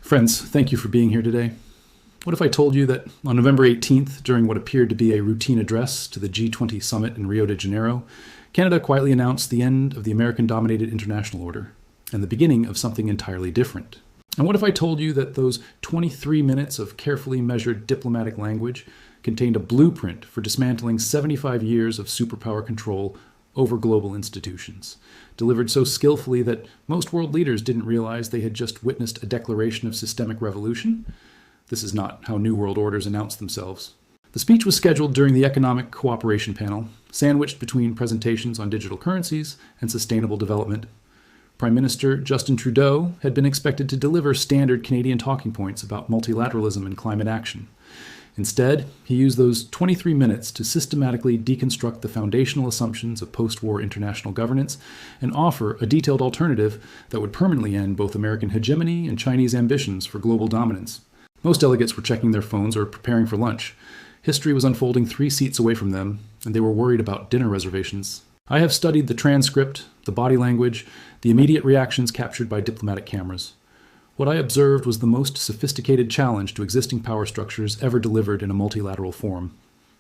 Friends, thank you for being here today. What if I told you that on November 18th, during what appeared to be a routine address to the G20 summit in Rio de Janeiro, Canada quietly announced the end of the American-dominated international order and the beginning of something entirely different? And what if I told you that those 23 minutes of carefully measured diplomatic language contained a blueprint for dismantling 75 years of superpower control over global institutions, delivered so skillfully that most world leaders didn't realize they had just witnessed a declaration of systemic revolution? This is not how New World Orders announce themselves. The speech was scheduled during the Economic Cooperation Panel, sandwiched between presentations on digital currencies and sustainable development. Prime Minister Justin Trudeau had been expected to deliver standard Canadian talking points about multilateralism and climate action. Instead, he used those 23 minutes to systematically deconstruct the foundational assumptions of post-war international governance and offer a detailed alternative that would permanently end both American hegemony and Chinese ambitions for global dominance. Most delegates were checking their phones or preparing for lunch. History was unfolding 3 seats away from them, and they were worried about dinner reservations. I have studied the transcript, the body language, the immediate reactions captured by diplomatic cameras. What I observed was the most sophisticated challenge to existing power structures ever delivered in a multilateral forum.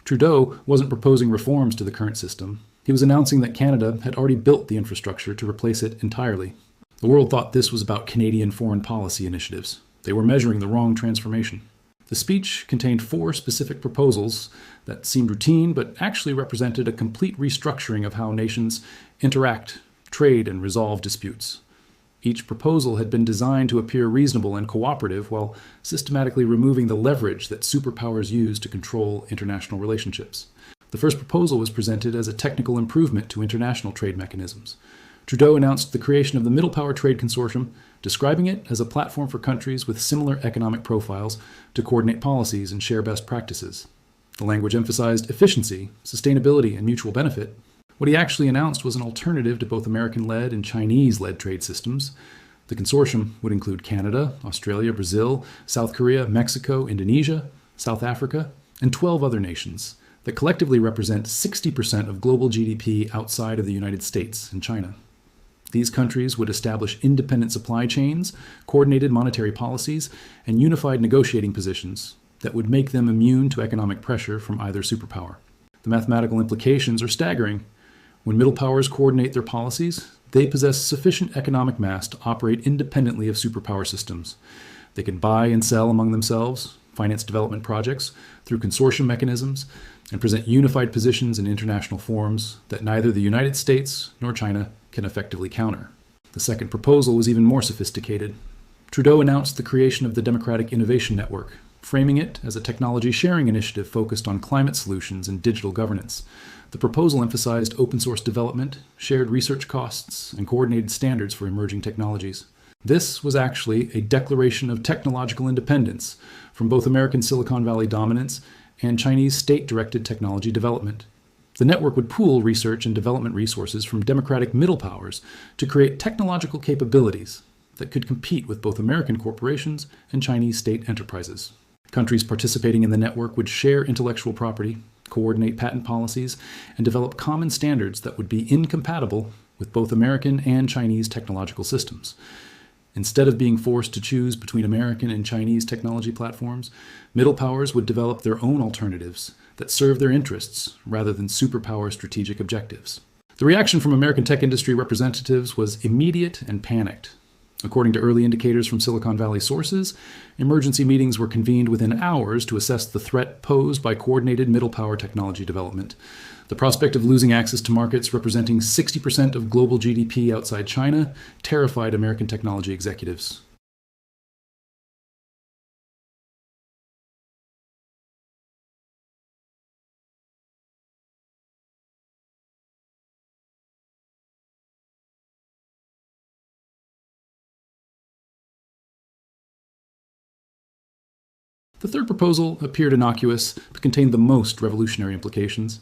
Trudeau wasn't proposing reforms to the current system. He was announcing that Canada had already built the infrastructure to replace it entirely. The world thought this was about Canadian foreign policy initiatives. They were measuring the wrong transformation. The speech contained 4 specific proposals that seemed routine but actually represented a complete restructuring of how nations interact, trade, and resolve disputes. Each proposal had been designed to appear reasonable and cooperative while systematically removing the leverage that superpowers use to control international relationships. The first proposal was presented as a technical improvement to international trade mechanisms. Trudeau announced the creation of the Middle Power Trade Consortium, describing it as a platform for countries with similar economic profiles to coordinate policies and share best practices. The language emphasized efficiency, sustainability, and mutual benefit. What he actually announced was an alternative to both American-led and Chinese-led trade systems. The consortium would include Canada, Australia, Brazil, South Korea, Mexico, Indonesia, South Africa, and 12 other nations that collectively represent 60% of global GDP outside of the United States and China. These countries would establish independent supply chains, coordinated monetary policies, and unified negotiating positions that would make them immune to economic pressure from either superpower. The mathematical implications are staggering. When middle powers coordinate their policies, they possess sufficient economic mass to operate independently of superpower systems. They can buy and sell among themselves, finance development projects through consortium mechanisms, and present unified positions in international forums that neither the United States nor China can effectively counter. The second proposal was even more sophisticated. Trudeau announced the creation of the Democratic Innovation Network, framing it as a technology sharing initiative focused on climate solutions and digital governance. The proposal emphasized open source development, shared research costs, and coordinated standards for emerging technologies. This was actually a declaration of technological independence from both American Silicon Valley dominance and Chinese state-directed technology development. The network would pool research and development resources from democratic middle powers to create technological capabilities that could compete with both American corporations and Chinese state enterprises. Countries participating in the network would share intellectual property, coordinate patent policies, and develop common standards that would be incompatible with both American and Chinese technological systems. Instead of being forced to choose between American and Chinese technology platforms, middle powers would develop their own alternatives that serve their interests rather than superpower strategic objectives. The reaction from American tech industry representatives was immediate and panicked. According to early indicators from Silicon Valley sources, emergency meetings were convened within hours to assess the threat posed by coordinated middle power technology development. The prospect of losing access to markets representing 60% of global GDP outside China terrified American technology executives. The third proposal appeared innocuous, but contained the most revolutionary implications.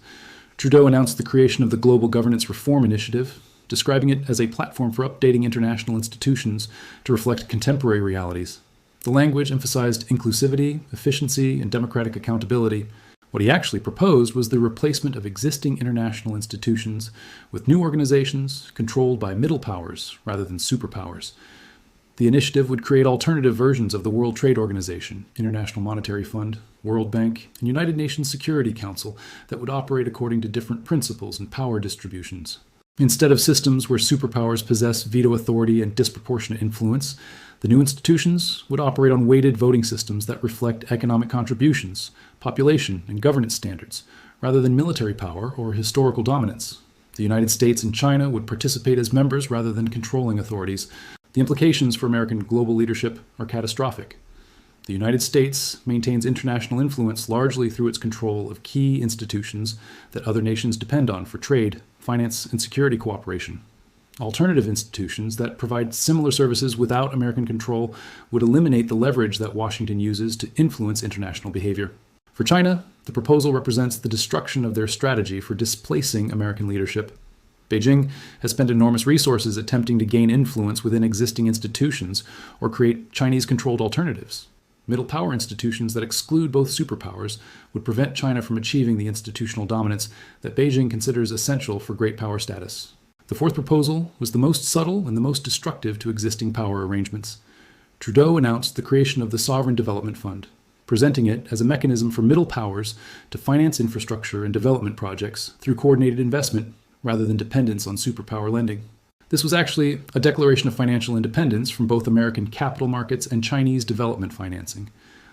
Trudeau announced the creation of the Global Governance Reform Initiative, describing it as a platform for updating international institutions to reflect contemporary realities. The language emphasized inclusivity, efficiency, and democratic accountability. What he actually proposed was the replacement of existing international institutions with new organizations controlled by middle powers rather than superpowers. The initiative would create alternative versions of the World Trade Organization, International Monetary Fund, World Bank, and United Nations Security Council that would operate according to different principles and power distributions. Instead of systems where superpowers possess veto authority and disproportionate influence, the new institutions would operate on weighted voting systems that reflect economic contributions, population, and governance standards, rather than military power or historical dominance. The United States and China would participate as members rather than controlling authorities. The implications for American global leadership are catastrophic. The United States maintains international influence largely through its control of key institutions that other nations depend on for trade, finance, and security cooperation. Alternative institutions that provide similar services without American control would eliminate the leverage that Washington uses to influence international behavior. For China, the proposal represents the destruction of their strategy for displacing American leadership. Beijing has spent enormous resources attempting to gain influence within existing institutions or create Chinese-controlled alternatives. Middle power institutions that exclude both superpowers would prevent China from achieving the institutional dominance that Beijing considers essential for great power status. The fourth proposal was the most subtle and the most destructive to existing power arrangements. Trudeau announced the creation of the Sovereign Development Fund, presenting it as a mechanism for middle powers to finance infrastructure and development projects through coordinated investment rather than dependence on superpower lending. This was actually a declaration of financial independence from both American capital markets and Chinese development financing.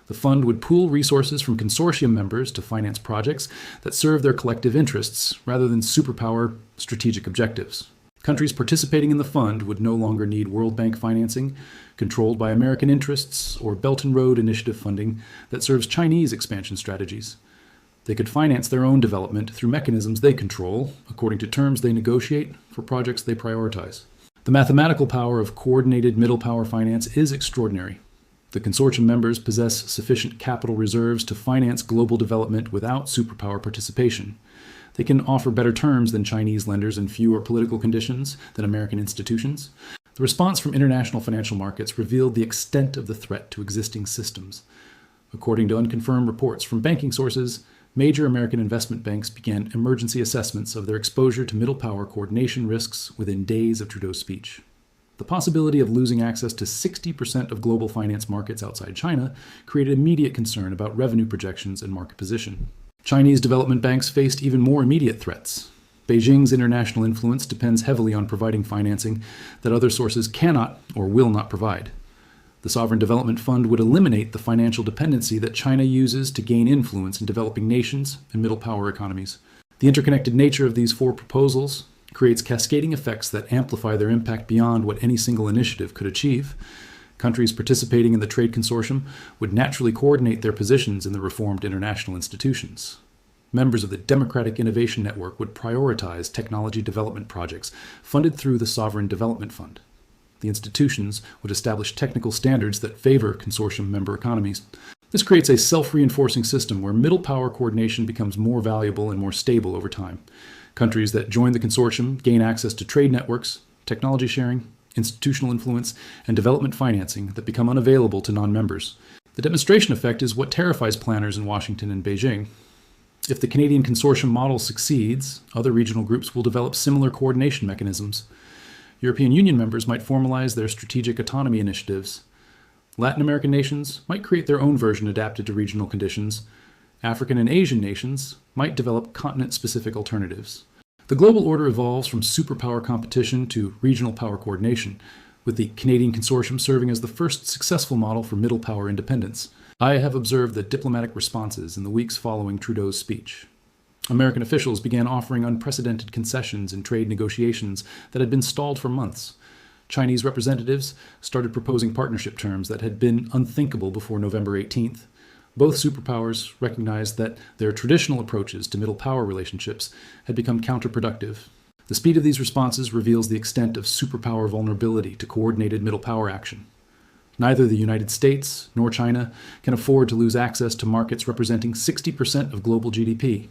The fund would pool resources from consortium members to finance projects that serve their collective interests rather than superpower strategic objectives. Countries participating in the fund would no longer need World Bank financing, controlled by American interests, or Belt and Road Initiative funding that serves Chinese expansion strategies. They could finance their own development through mechanisms they control, according to terms they negotiate for projects they prioritize. The mathematical power of coordinated middle power finance is extraordinary. The consortium members possess sufficient capital reserves to finance global development without superpower participation. They can offer better terms than Chinese lenders and fewer political conditions than American institutions. The response from international financial markets revealed the extent of the threat to existing systems. According to unconfirmed reports from banking sources, major American investment banks began emergency assessments of their exposure to middle power coordination risks within days of Trudeau's speech. The possibility of losing access to 60% of global finance markets outside China created immediate concern about revenue projections and market position. Chinese development banks faced even more immediate threats. Beijing's international influence depends heavily on providing financing that other sources cannot or will not provide. The Sovereign Development Fund would eliminate the financial dependency that China uses to gain influence in developing nations and middle power economies. The interconnected nature of these four proposals creates cascading effects that amplify their impact beyond what any single initiative could achieve. Countries participating in the trade consortium would naturally coordinate their positions in the reformed international institutions. Members of the Democratic Innovation Network would prioritize technology development projects funded through the Sovereign Development Fund. The institutions would establish technical standards that favor consortium member economies. This creates a self-reinforcing system where middle power coordination becomes more valuable and more stable over time. Countries that join the consortium gain access to trade networks, technology sharing, institutional influence, and development financing that become unavailable to non-members. The demonstration effect is what terrifies planners in Washington and Beijing. If the Canadian consortium model succeeds, other regional groups will develop similar coordination mechanisms. European Union members might formalize their strategic autonomy initiatives. Latin American nations might create their own version adapted to regional conditions. African and Asian nations might develop continent-specific alternatives. The global order evolves from superpower competition to regional power coordination, with the Canadian consortium serving as the first successful model for middle power independence. I have observed the diplomatic responses in the weeks following Trudeau's speech. American officials began offering unprecedented concessions in trade negotiations that had been stalled for months. Chinese representatives started proposing partnership terms that had been unthinkable before November 18th. Both superpowers recognized that their traditional approaches to middle power relationships had become counterproductive. The speed of these responses reveals the extent of superpower vulnerability to coordinated middle power action. Neither the United States nor China can afford to lose access to markets representing 60% of global GDP.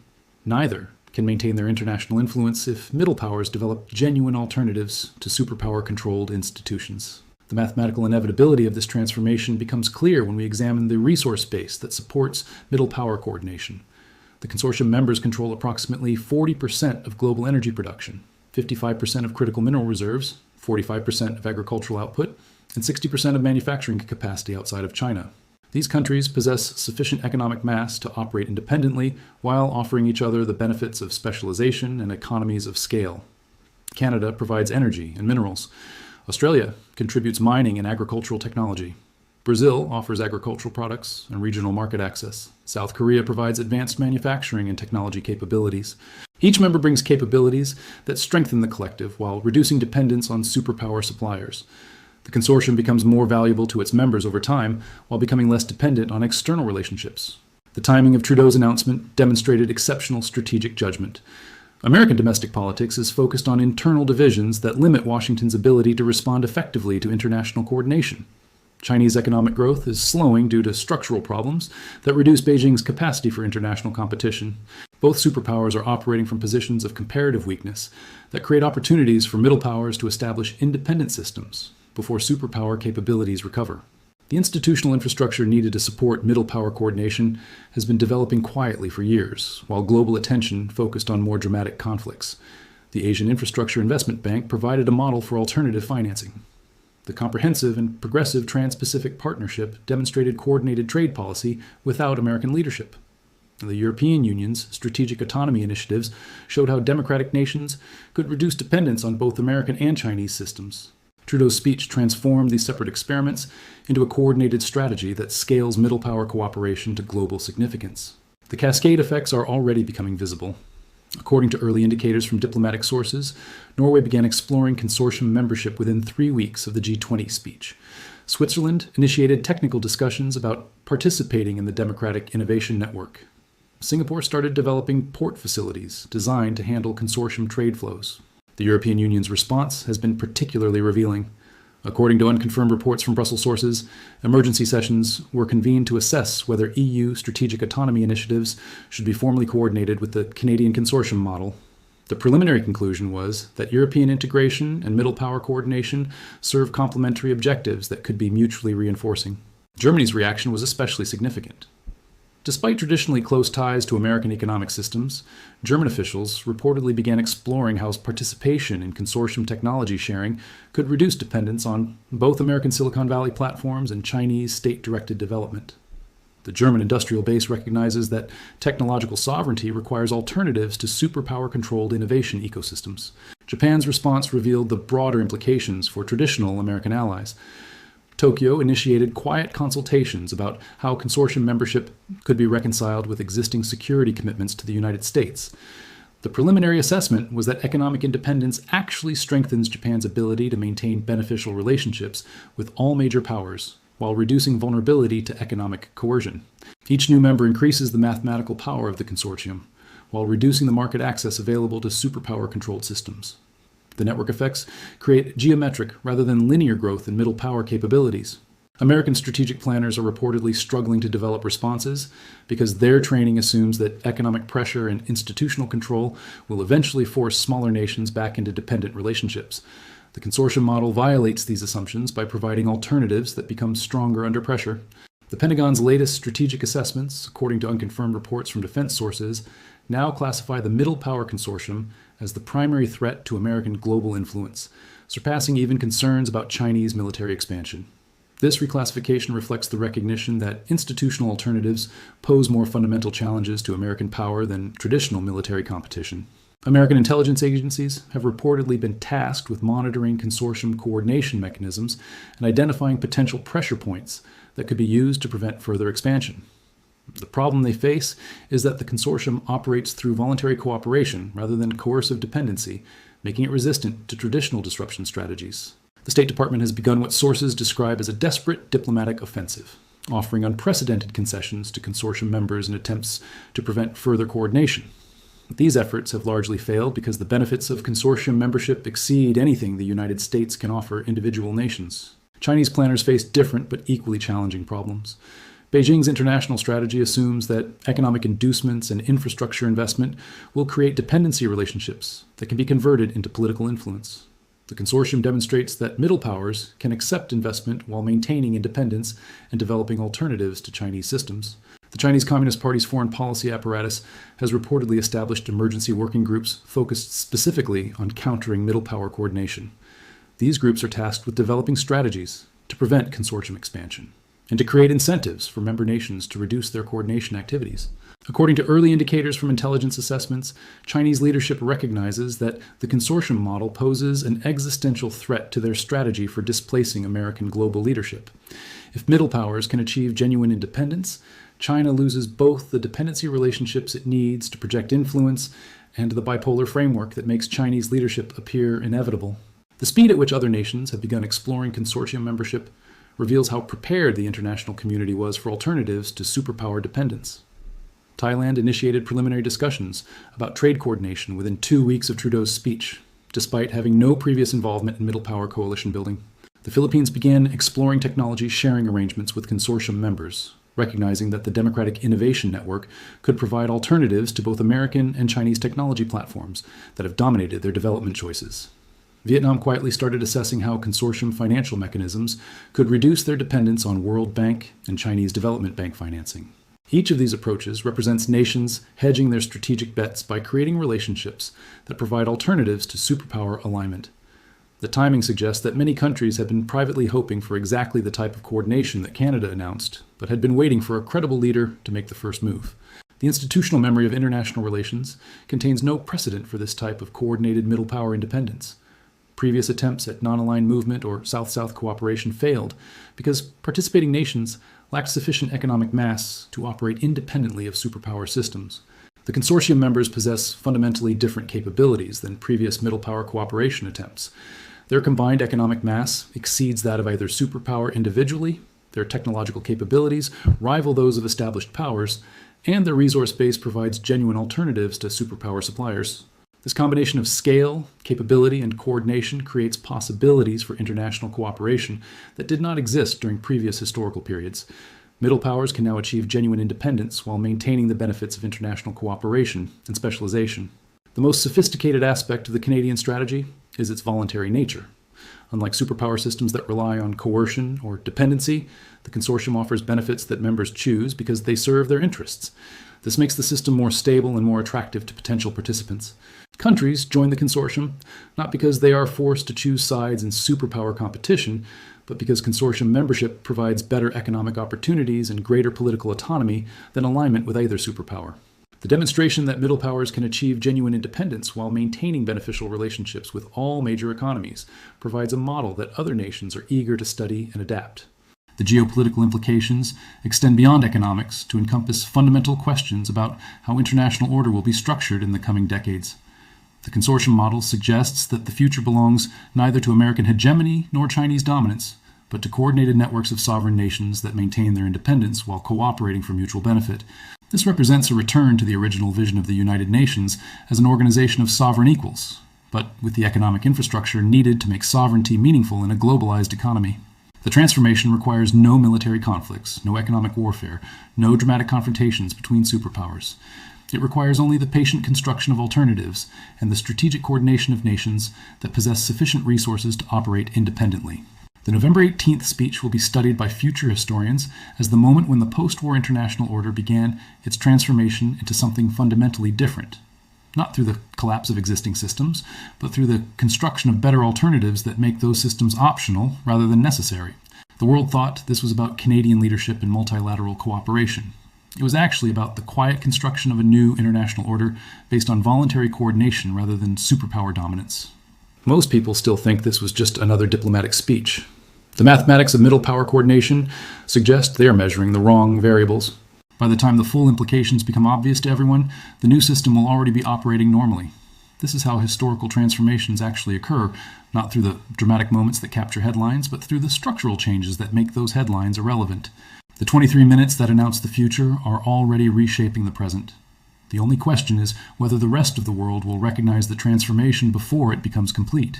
Neither can maintain their international influence if middle powers develop genuine alternatives to superpower-controlled institutions. The mathematical inevitability of this transformation becomes clear when we examine the resource base that supports middle power coordination. The consortium members control approximately 40% of global energy production, 55% of critical mineral reserves, 45% of agricultural output, and 60% of manufacturing capacity outside of China. These countries possess sufficient economic mass to operate independently while offering each other the benefits of specialization and economies of scale. Canada provides energy and minerals. Australia contributes mining and agricultural technology. Brazil offers agricultural products and regional market access. South Korea provides advanced manufacturing and technology capabilities. Each member brings capabilities that strengthen the collective while reducing dependence on superpower suppliers. The consortium becomes more valuable to its members over time while becoming less dependent on external relationships. The timing of Trudeau's announcement demonstrated exceptional strategic judgment. American domestic politics is focused on internal divisions that limit Washington's ability to respond effectively to international coordination. Chinese economic growth is slowing due to structural problems that reduce Beijing's capacity for international competition. Both superpowers are operating from positions of comparative weakness that create opportunities for middle powers to establish independent systems before superpower capabilities recover. The institutional infrastructure needed to support middle power coordination has been developing quietly for years, while global attention focused on more dramatic conflicts. The Asian Infrastructure Investment Bank provided a model for alternative financing. The comprehensive and progressive Trans-Pacific Partnership demonstrated coordinated trade policy without American leadership. The European Union's strategic autonomy initiatives showed how democratic nations could reduce dependence on both American and Chinese systems. Trudeau's speech transformed these separate experiments into a coordinated strategy that scales middle power cooperation to global significance. The cascade effects are already becoming visible. According to early indicators from diplomatic sources, Norway began exploring consortium membership within 3 weeks of the G20 speech. Switzerland initiated technical discussions about participating in the Democratic Innovation Network. Singapore started developing port facilities designed to handle consortium trade flows. The European Union's response has been particularly revealing. According to unconfirmed reports from Brussels sources, emergency sessions were convened to assess whether EU strategic autonomy initiatives should be formally coordinated with the Canadian consortium model. The preliminary conclusion was that European integration and middle power coordination serve complementary objectives that could be mutually reinforcing. Germany's reaction was especially significant. Despite traditionally close ties to American economic systems, German officials reportedly began exploring how participation in consortium technology sharing could reduce dependence on both American Silicon Valley platforms and Chinese state-directed development. The German industrial base recognizes that technological sovereignty requires alternatives to superpower-controlled innovation ecosystems. Japan's response revealed the broader implications for traditional American allies. Tokyo initiated quiet consultations about how consortium membership could be reconciled with existing security commitments to the United States. The preliminary assessment was that economic independence actually strengthens Japan's ability to maintain beneficial relationships with all major powers, while reducing vulnerability to economic coercion. Each new member increases the mathematical power of the consortium, while reducing the market access available to superpower-controlled systems. The network effects create geometric rather than linear growth in middle power capabilities. American strategic planners are reportedly struggling to develop responses because their training assumes that economic pressure and institutional control will eventually force smaller nations back into dependent relationships. The consortium model violates these assumptions by providing alternatives that become stronger under pressure. The Pentagon's latest strategic assessments, according to unconfirmed reports from defense sources, now classify the Middle Power Consortium as the primary threat to American global influence, surpassing even concerns about Chinese military expansion. This reclassification reflects the recognition that institutional alternatives pose more fundamental challenges to American power than traditional military competition. American intelligence agencies have reportedly been tasked with monitoring consortium coordination mechanisms and identifying potential pressure points that could be used to prevent further expansion. The problem they face is that the consortium operates through voluntary cooperation rather than coercive dependency, making it resistant to traditional disruption strategies. The State Department has begun what sources describe as a desperate diplomatic offensive, offering unprecedented concessions to consortium members in attempts to prevent further coordination. These efforts have largely failed because the benefits of consortium membership exceed anything the United States can offer individual nations. Chinese planners face different but equally challenging problems. Beijing's international strategy assumes that economic inducements and infrastructure investment will create dependency relationships that can be converted into political influence. The consortium demonstrates that middle powers can accept investment while maintaining independence and developing alternatives to Chinese systems. The Chinese Communist Party's foreign policy apparatus has reportedly established emergency working groups focused specifically on countering middle power coordination. These groups are tasked with developing strategies to prevent consortium expansion, and to create incentives for member nations to reduce their coordination activities. According to early indicators from intelligence assessments, Chinese leadership recognizes that the consortium model poses an existential threat to their strategy for displacing American global leadership. If middle powers can achieve genuine independence, China loses both the dependency relationships it needs to project influence and the bipolar framework that makes Chinese leadership appear inevitable. The speed at which other nations have begun exploring consortium membership reveals how prepared the international community was for alternatives to superpower dependence. Thailand initiated preliminary discussions about trade coordination within 2 weeks of Trudeau's speech, despite having no previous involvement in middle power coalition building. The Philippines began exploring technology sharing arrangements with consortium members, recognizing that the Democratic Innovation Network could provide alternatives to both American and Chinese technology platforms that have dominated their development choices. Vietnam quietly started assessing how consortium financial mechanisms could reduce their dependence on World Bank and Chinese Development Bank financing. Each of these approaches represents nations hedging their strategic bets by creating relationships that provide alternatives to superpower alignment. The timing suggests that many countries had been privately hoping for exactly the type of coordination that Canada announced, but had been waiting for a credible leader to make the first move. The institutional memory of international relations contains no precedent for this type of coordinated middle power independence. Previous attempts at non-aligned movement or South-South cooperation failed because participating nations lacked sufficient economic mass to operate independently of superpower systems. The consortium members possess fundamentally different capabilities than previous middle power cooperation attempts. Their combined economic mass exceeds that of either superpower individually, their technological capabilities rival those of established powers, and their resource base provides genuine alternatives to superpower suppliers. This combination of scale, capability, and coordination creates possibilities for international cooperation that did not exist during previous historical periods. Middle powers can now achieve genuine independence while maintaining the benefits of international cooperation and specialization. The most sophisticated aspect of the Canadian strategy is its voluntary nature. Unlike superpower systems that rely on coercion or dependency, the consortium offers benefits that members choose because they serve their interests. This makes the system more stable and more attractive to potential participants. Countries join the consortium not because they are forced to choose sides in superpower competition, but because consortium membership provides better economic opportunities and greater political autonomy than alignment with either superpower. The demonstration that middle powers can achieve genuine independence while maintaining beneficial relationships with all major economies provides a model that other nations are eager to study and adapt. The geopolitical implications extend beyond economics to encompass fundamental questions about how international order will be structured in the coming decades. The consortium model suggests that the future belongs neither to American hegemony nor Chinese dominance, but to coordinated networks of sovereign nations that maintain their independence while cooperating for mutual benefit. This represents a return to the original vision of the United Nations as an organization of sovereign equals, but with the economic infrastructure needed to make sovereignty meaningful in a globalized economy. The transformation requires no military conflicts, no economic warfare, no dramatic confrontations between superpowers. It requires only the patient construction of alternatives and the strategic coordination of nations that possess sufficient resources to operate independently. The November 18th speech will be studied by future historians as the moment when the post-war international order began its transformation into something fundamentally different, not through the collapse of existing systems, but through the construction of better alternatives that make those systems optional rather than necessary. The world thought this was about Canadian leadership and multilateral cooperation. It was actually about the quiet construction of a new international order based on voluntary coordination rather than superpower dominance. Most people still think this was just another diplomatic speech. The mathematics of middle power coordination suggest they are measuring the wrong variables. By the time the full implications become obvious to everyone, the new system will already be operating normally. This is how historical transformations actually occur, not through the dramatic moments that capture headlines, but through the structural changes that make those headlines irrelevant. The 23 minutes that announce the future are already reshaping the present. The only question is whether the rest of the world will recognize the transformation before it becomes complete.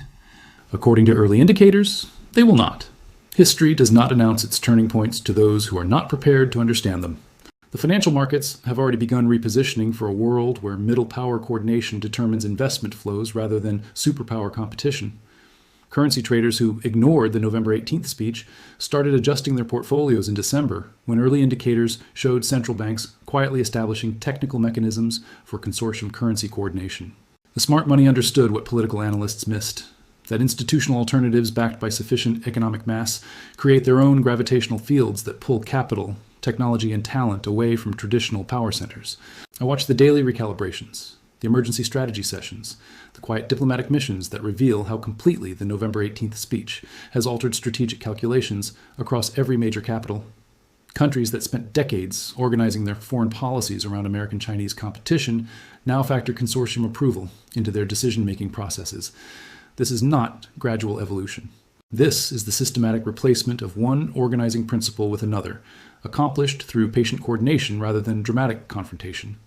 According to early indicators, they will not. History does not announce its turning points to those who are not prepared to understand them. The financial markets have already begun repositioning for a world where middle power coordination determines investment flows rather than superpower competition. Currency traders who ignored the November 18th speech started adjusting their portfolios in December, when early indicators showed central banks quietly establishing technical mechanisms for consortium currency coordination. The smart money understood what political analysts missed. that institutional alternatives backed by sufficient economic mass create their own gravitational fields that pull capital, technology, and talent away from traditional power centers. I watch the daily recalibrations, the emergency strategy sessions, the quiet diplomatic missions that reveal how completely the November 18th speech has altered strategic calculations across every major capital. Countries that spent decades organizing their foreign policies around American-Chinese competition now factor consortium approval into their decision-making processes. This is not gradual evolution. This is the systematic replacement of one organizing principle with another, accomplished through patient coordination rather than dramatic confrontation.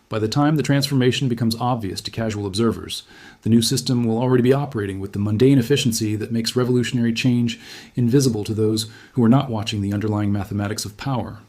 By the time the transformation becomes obvious to casual observers, the new system will already be operating with the mundane efficiency that makes revolutionary change invisible to those who are not watching the underlying mathematics of power